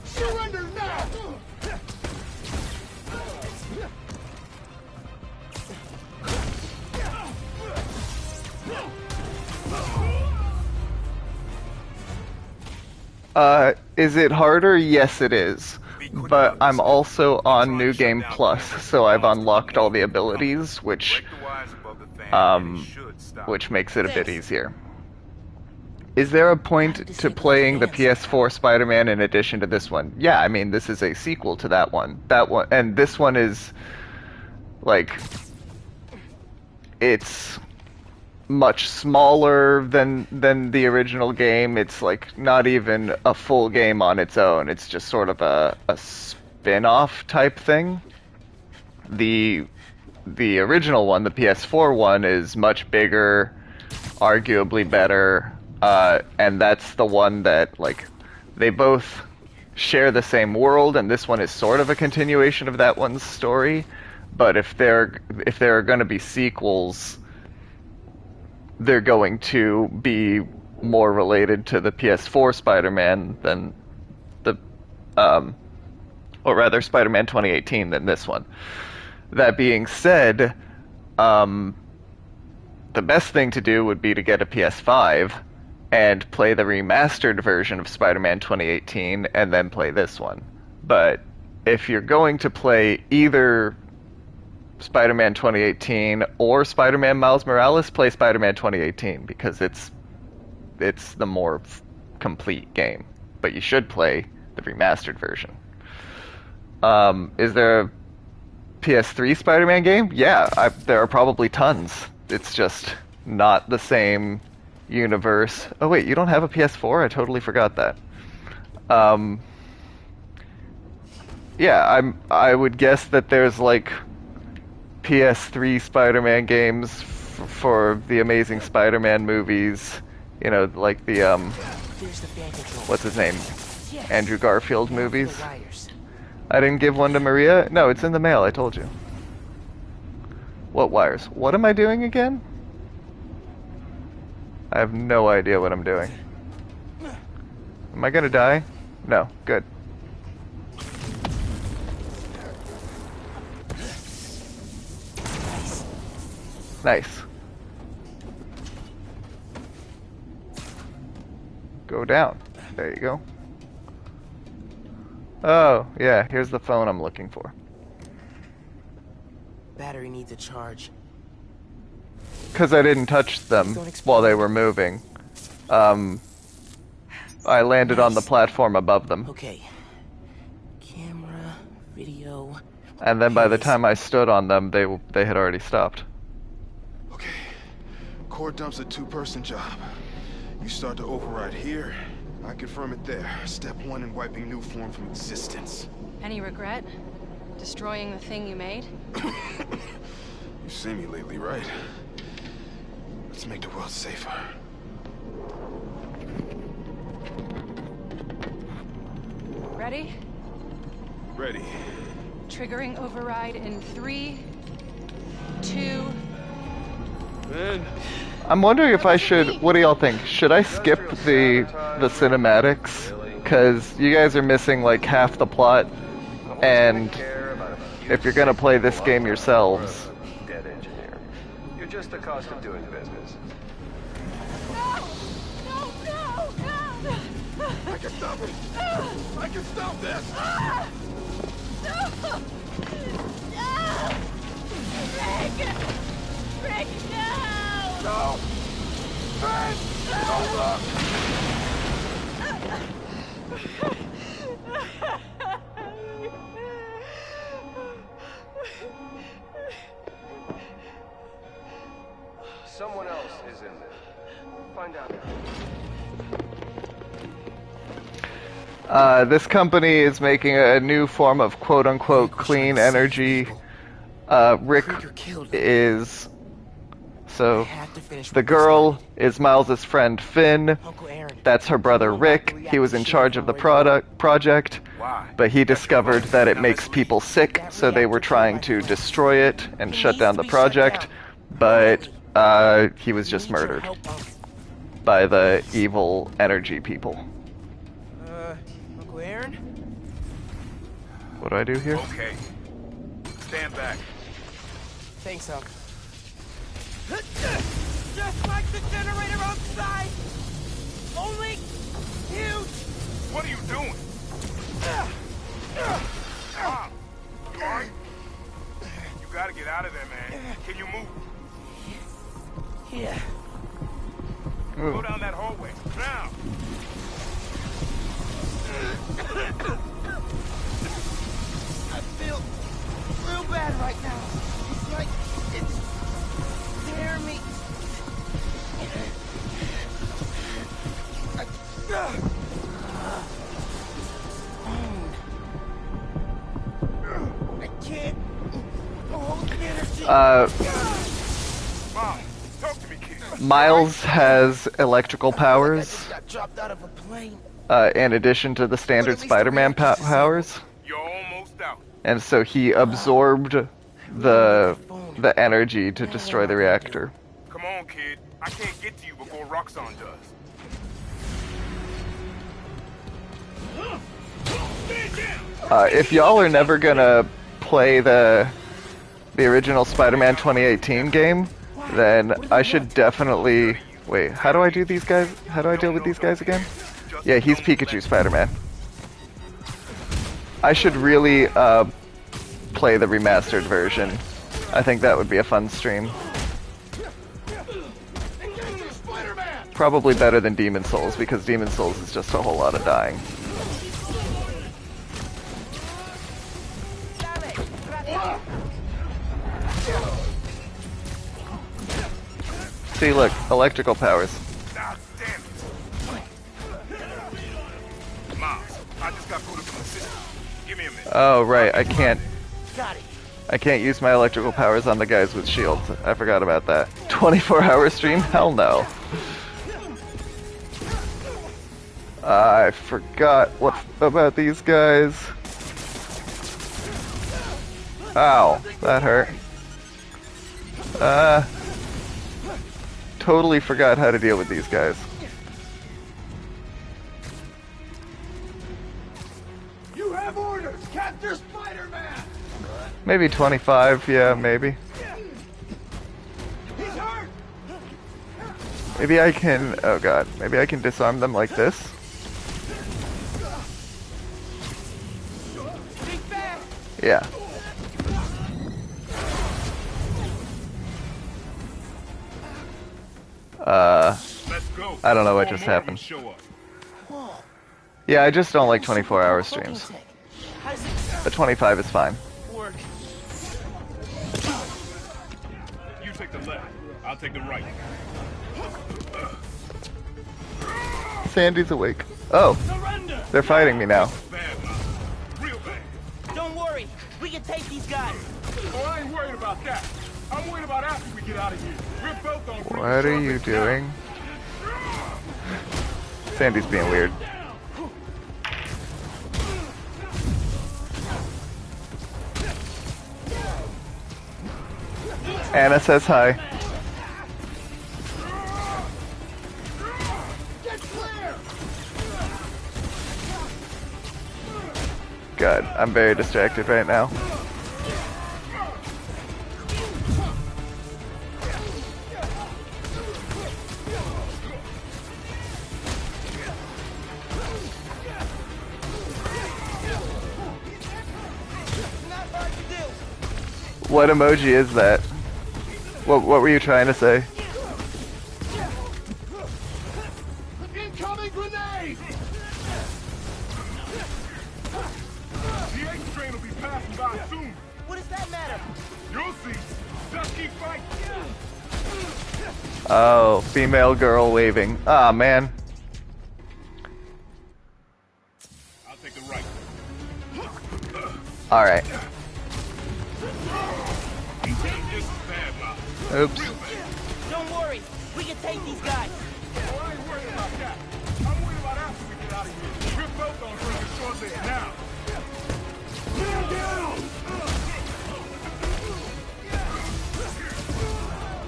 Surrender now. Is it harder? Yes, it is. But I'm also on New Game Plus, so I've unlocked all the abilities, which makes it a bit easier. Is there a point to playing the PS4 Spider-Man in addition to this one? Yeah, I mean, this is a sequel to that one. And this one is, like, it's much smaller than the original game. It's like not even a full game on its own. It's just sort of a spin-off type thing. The original one, the PS4 one, is much bigger, arguably better, and that's the one that, like, they both share the same world, and this one is sort of a continuation of that one's story. But if there are going to be sequels, they're going to be more related to the PS4 Spider-Man than or rather Spider-Man 2018 than this one. That being said, the best thing to do would be to get a PS5 and play the remastered version of Spider-Man 2018 and then play this one. But if you're going to play either Spider-Man 2018 or Spider-Man Miles Morales, play Spider-Man 2018 because it's the more complete game. But you should play the remastered version. Is there a PS3 Spider-Man game? Yeah, there are probably tons. It's just not the same universe. Oh wait, you don't have a PS4? I totally forgot that. Yeah, I would guess that there's like PS3 Spider-Man games for the Amazing Spider-Man movies. You know, like the what's his name? Andrew Garfield movies. I didn't give one to Maria? No, it's in the mail, I told you. What wires? What am I doing again? I have no idea what I'm doing. Am I gonna die? No, good. Nice. Go down. There you go. Oh, yeah, here's the phone I'm looking for. Battery needs a charge. Because I didn't touch them while they were moving. I landed on the platform above them. Okay. Camera, video. And then by the time I stood on them, they had already stopped. Okay. Core dump's a two-person job. You start to override here, I confirm it there. Step 1 in wiping new form from existence. Any regret? Destroying the thing you made? You've seen me lately, right? Let's make the world safer. Ready? Ready. Triggering override in 3, 2... Man. I'm wondering if I should... What do y'all think? Should I skip the cinematics? Because you guys are missing like half the plot, and if you're gonna play this game yourselves... Dead engineer. You're just the cost of doing business. I can stop him! I can stop this! Rick, no! No! Ben! Don't look! Someone else is in there. Find out. This company is making a new form of quote-unquote clean energy. Rick is... So, the girl is Miles' friend Finn. That's her brother Rick. He was in charge of the project, but he discovered that it makes people sick, so they were trying to destroy it and shut down the project, but he was just murdered by the evil energy people. Uncle Aaron? What do I do here? Okay. Stand back. Thanks, Uncle. Just like the generator outside! Only huge! What are you doing? Mom, you alright? You gotta get out of there, man. Can you move? Yeah. Go down that hallway. Now! I feel real bad right now. It's like it's tearing me. I can't hold the energy. Mom, talk to me, kid. Miles has electrical powers, Got dropped out of a plane. in addition to the standard Spider-Man powers. You're almost out. And so he absorbed the energy to destroy the reactor. Come on, kid. I can't get to you before Roxxon does. If y'all are never gonna play the original Spider-Man 2018 game, then I should definitely... Wait, how do I do these guys? How do I deal with these guys again? Yeah, he's Pikachu Spider-Man. I should really play the remastered version. I think that would be a fun stream. Probably better than Demon Souls, because Demon Souls is just a whole lot of dying. See, look, electrical powers. Oh, right, I can't use my electrical powers on the guys with shields. I forgot about that. 24-hour stream? Hell no. I forgot what about these guys. Ow, that hurt. Totally forgot how to deal with these guys. You have orders, capture Spider-Man! Maybe 25, yeah, maybe. He's hurt! Maybe I can, oh god, maybe I can disarm them like this. Yeah. I don't know what just happened. Yeah, I just don't like 24-hour streams. But 25 is fine. You take the left, I'll take the right. Sandy's awake. Oh, they're fighting me now. Don't worry, we can take these guys. Oh, I ain't worried about that. I'm worried about after we get out of here. We're both on. What are you doing? Sandy's being weird. Anna says hi. God, I'm very distracted right now. What emoji is that? What were you trying to say? Incoming grenade! The H train will be passing by soon. What does that matter? You'll see. Just keep fighting. Oh, female girl waving. Ah, man. I'll take the right. Alright. Oops. Don't worry, we can take these guys. Oh, I ain't worried about that. I'm worried about after we get out of here. We're both on bring a short list now. Man down!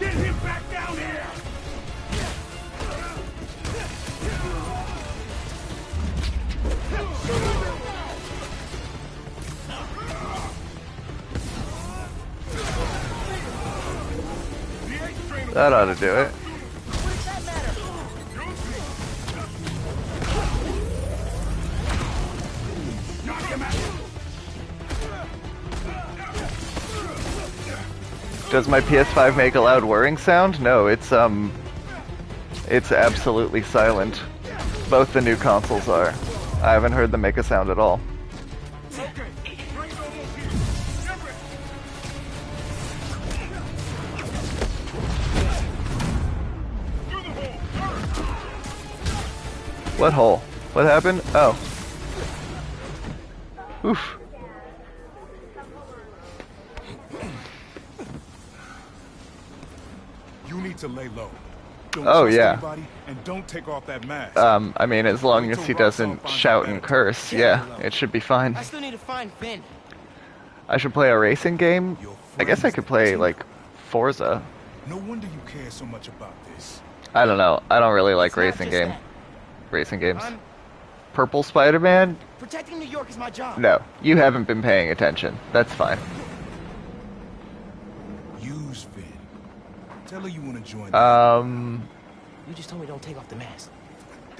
Get him back down here! That ought to do it. Does my PS5 make a loud whirring sound? No, it's absolutely silent. Both the new consoles are. I haven't heard them make a sound at all. What hole? What happened? Oh. Oof. You need to lay low. Don't Oh, trust yeah. anybody, and don't take off that mask. I mean, as long as he doesn't shout and curse, yeah, it should be fine. I still need to find Finn. I should play a racing game? I guess I could play, like, Forza. No wonder you care so much about this. I don't know. I don't really like racing games. Purple Spider-Man? Protecting New York is my job. No, you haven't been paying attention. That's fine. Use Finn. Tell her you want to join. You just told me don't take off the mask.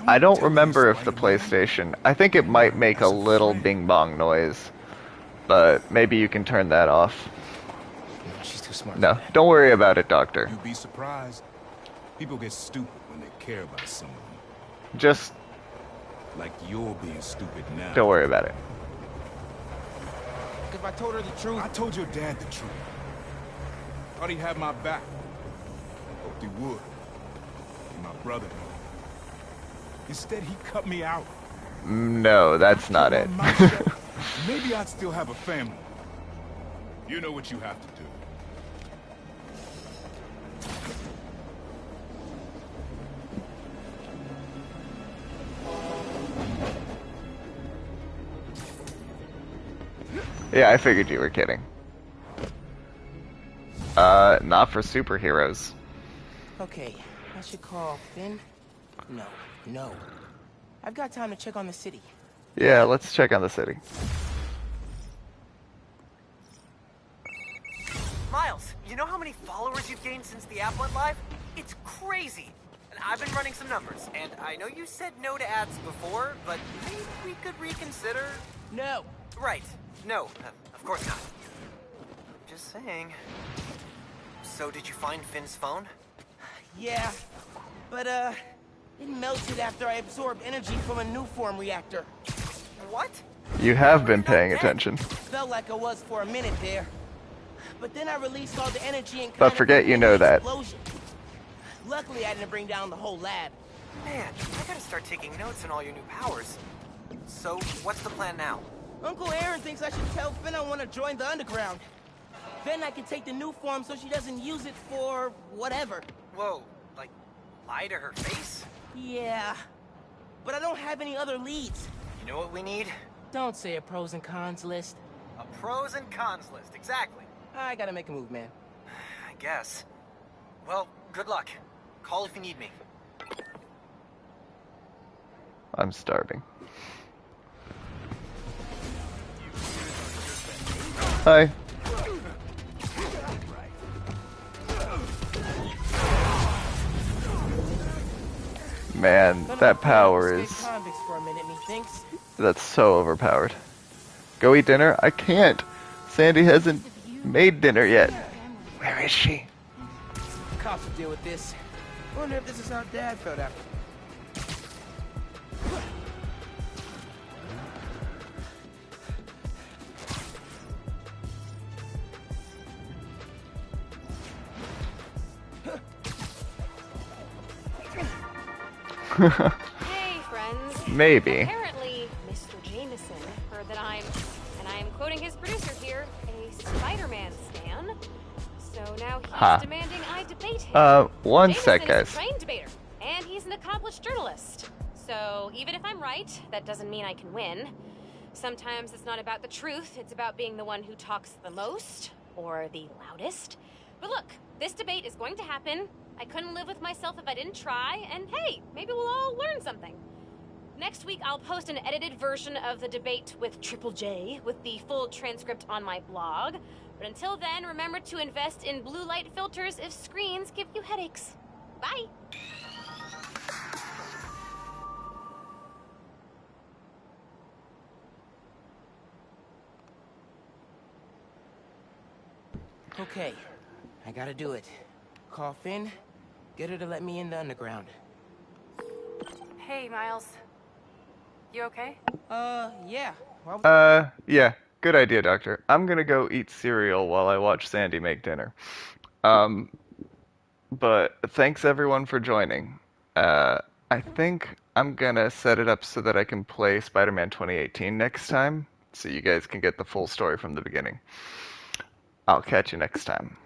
I don't remember if the PlayStation... I think it might make a little bing-bong noise. But maybe you can turn that off. She's too smart. No, don't worry about it, Doctor. You'd be surprised. People get stupid when they care about someone. Just... like you're being stupid now. Don't worry about it. If I told her the truth... I told your dad the truth. Thought he'd have my back. Hoped he would. Be my brother. Instead, he cut me out. No, that's not it. Maybe I'd still have a family. You know what you have to do. Yeah, I figured you were kidding. Not for superheroes. Okay, I should call Finn. No. I've got time to check on the city. Yeah, let's check on the city. Miles, you know how many followers you've gained since the app went live? It's crazy. And I've been running some numbers, and I know you said no to ads before, but maybe we could reconsider? No. Right. No, of course not. Just saying. So did you find Finn's phone? Yeah, but it melted after I absorbed energy from a new form reactor. What? You have been paying attention. Felt like I was for a minute there. But then I released all the energy and But forget you know that. Explosion. Luckily, I didn't bring down the whole lab. Man, I gotta start taking notes on all your new powers. So, what's the plan now? Uncle Aaron thinks I should tell Finn I want to join the underground. Then I can take the new form so she doesn't use it for whatever. Whoa, like lie to her face? Yeah, but I don't have any other leads. You know what we need? Don't say a pros and cons list. A pros and cons list, exactly. I gotta make a move, man. I guess. Well, good luck. Call if you need me. I'm starving. Hi. Man, that power is... For a minute, methinks. That's so overpowered. Go eat dinner? I can't. Sandy hasn't made dinner yet. Where is she? deal with this. Wonder if this is how Dad felt after. Hey, friends. Maybe. Apparently, Mr. Jameson heard that I'm, and I am quoting his producer here, a Spider-Man stan. So now he's demanding I debate him. One Jameson sec, is guys. a trained debater, and he's an accomplished journalist. So even if I'm right, that doesn't mean I can win. Sometimes it's not about the truth, it's about being the one who talks the most, or the loudest. But look, this debate is going to happen. I couldn't live with myself if I didn't try, and hey, maybe we'll all learn something. Next week, I'll post an edited version of the debate with Triple J, with the full transcript on my blog. But until then, remember to invest in blue light filters if screens give you headaches. Bye! Okay, I gotta do it. Call Finn, get her to let me in the underground. Hey, Miles. You okay? Yeah. Yeah. Good idea, Doctor. I'm gonna go eat cereal while I watch Sandy make dinner. But thanks everyone for joining. I think I'm gonna set it up so that I can play Spider-Man 2018 next time, so you guys can get the full story from the beginning. I'll catch you next time.